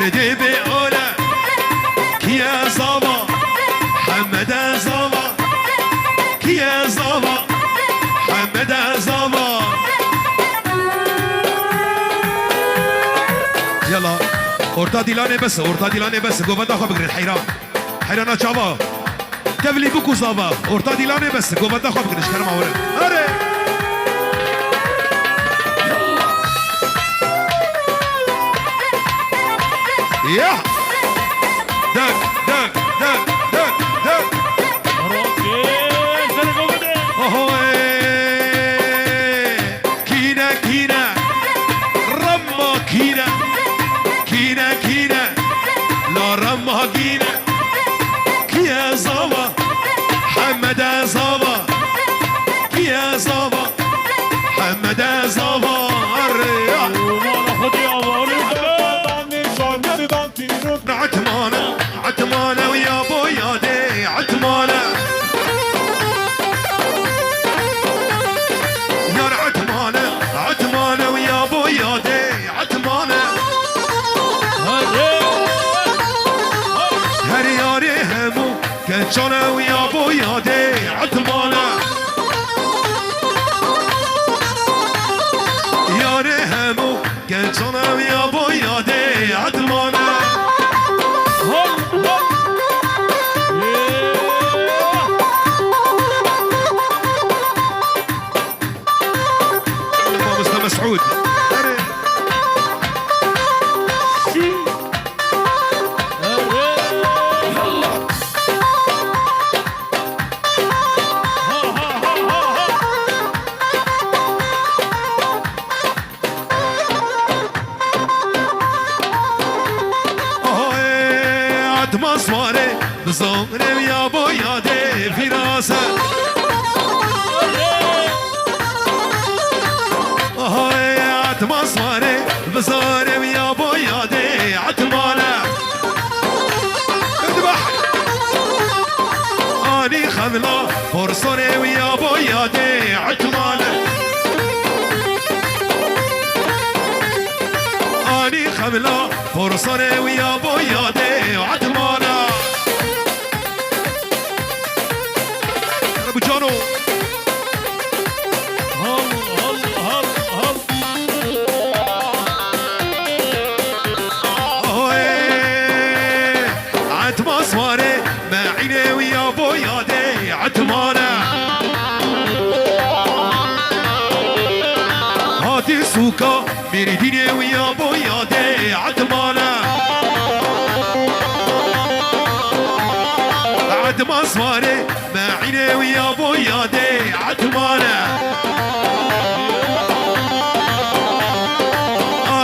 هردي بأولى كيا زابا حمد زابا كيا زابا حمد زابا يلا orta dilane bes orta dilane bes govada خو بگرید حیران چاوا تبلی بکو زابا orta dilane bes govada خو بگریش کرم اوره اره يا دق دق دق دق دق اوه كينا كينا رما كينا كينا كينا لا رما كينا كيا زابا حمد زابا كيا زابا حمد زابا عتمانة عتمانة ويا بويا دي عتمانة يا عتمانة عتمانة ويا بويا دي عتمانة هرياري همو كنشانة ويا بويا دي عتمانة ياري همو كنشانة ويا بويا دي عتمانة مسعود عتما صواري بزمرم يا بويا دي في راسه مصاري بزاري يا بويا دي عتمانة اذبح اني خملة فرصاني ويا بويا دي عتمانة اني خملة فرصاني ويا بويا دي عتمانة ابو جانو عتمانة هاتي سوكا ميريديني ويا بويا دي عتمانة عتما صواري معيني ويا بويا دي عتمانة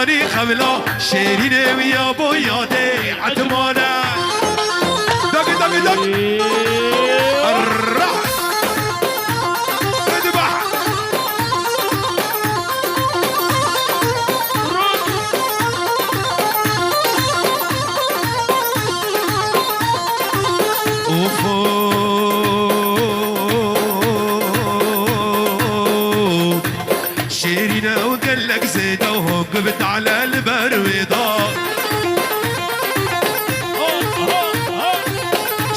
اني خملة شيريني ويا بويا دي عتمانة دق دق دق شيرينا وقلك زيدة وهقبت على البرويضة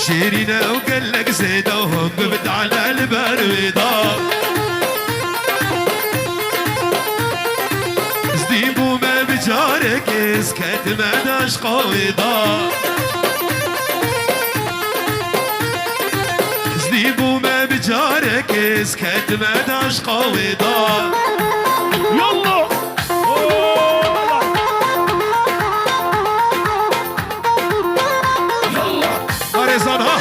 شيرينا وقلك زيدة وهقبت على البرويضة زديبو ما بجارك اسكت ما داش قويضة زديبو ما بجارك اسكت ما داش قويضة يلا أريزان ها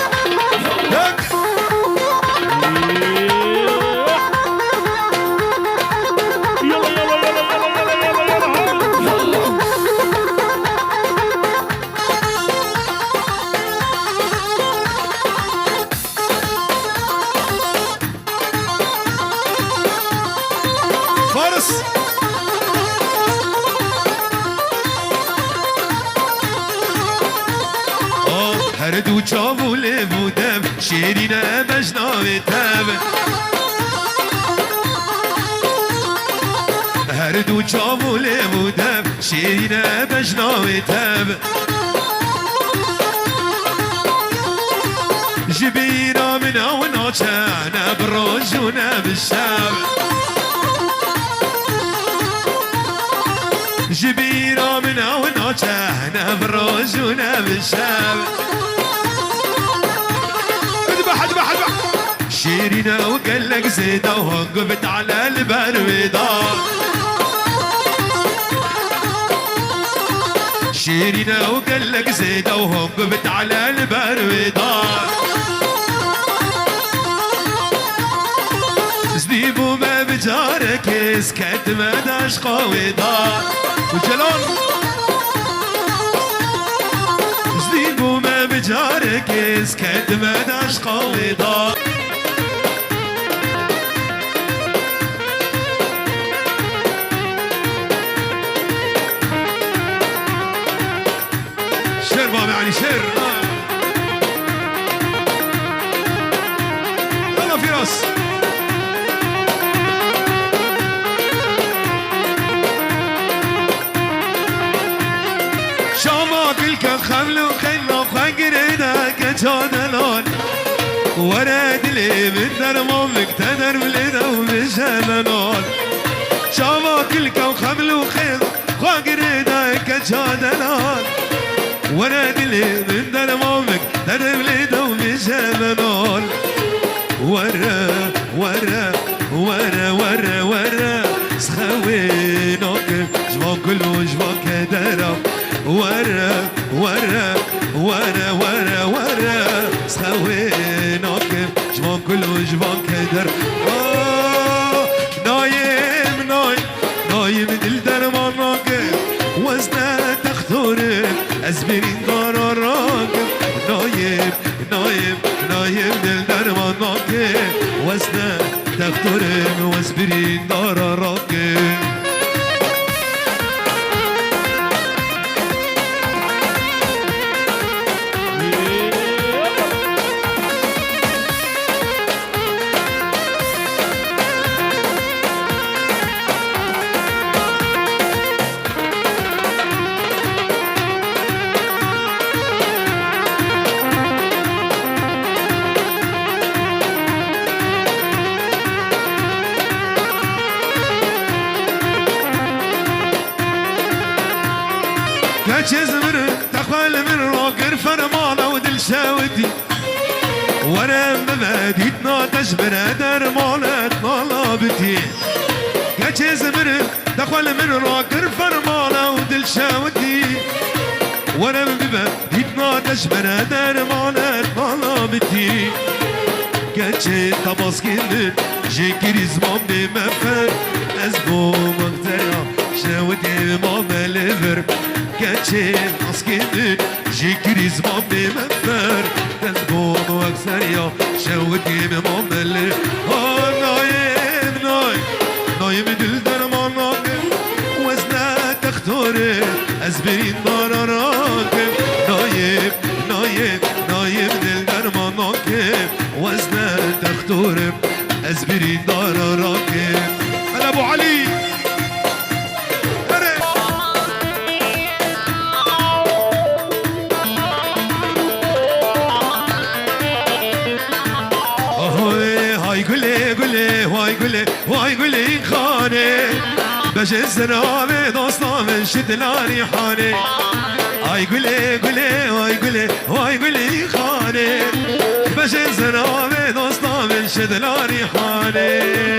فارس هردو چاو بودم شیرینه بجناوتم هردو چاو بودم شیرینه جناوي تاب جبينا منا ونوشانا بالروج بالشاب جبينا منا ونوشانا بالروج بالشاب اذبح اذبح اذبح شيرينا وقال لك زيدة وهقبت على البرويضة شيرينا وقال لك زيدة وهقبت على البرويضة زديب وما بجارك اسكت ما داش قويضة وجلال زديب وما بجارك اسكت ما داش قويضة شير بابا يعني شير يلا فراس شامك الكخمل وخينا وخقرنا كجادلون ورد لي من درمامك تدر بلنا ومجالنون شامك الكخمل وخينا وخقرنا كجادلون ورد لي من درمامك تدر بلنا ومجالنون ورا ورا ورا ورا ورا سخوينك جوا كل جوا كدرا ورا ورا ورا ورا ورا سخوينك جوا كل جوا كدر نايم نايم نايم دل درمانك وزنه تختار ازبرين قرارك نايم نايم نايم دل درمانك وزنه تختار وازبرين قرارك كجزمر تقبل من روكر فرمانة ودل شاودي وانا مباديتنا تجبر درمانتنا لابتي كجزمر تقبل من روكر فرمانة ودل شاودي وانا مباديتنا تجبر درمانتنا لابتي كجي تباسكين جيكري زمان بمفر ازبو مقترع شاودي ماما لفر كاتشي عسكين جيكري زمان بمفر تزبون واكثر يا شاودي بمامل نايم نايم نايم دل درمانك وزنه تختار ازبرين ضررك نايم نايم نايم دل درمانك وزنه تختار ازبرين ضررك هلا ابو علي واي قولي خاني باش الزرامي دوسنا من شدلاني حاني اي قولي قولي واي قولي خاني باش الزرامي دوسنا من شدلاني حاني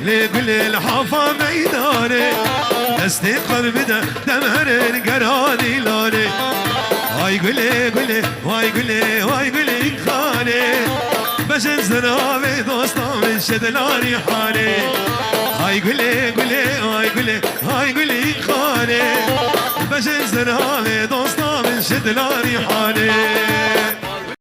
ليقول الحافة ميداني استيقظ بدا دمهر القراني لاني هاي قولي واي قولي خاني باش الزرامي دوستا من شدلاني حاني هاي قولي واي قولي خاني باش الزرامي دوستا من شدلاني حاني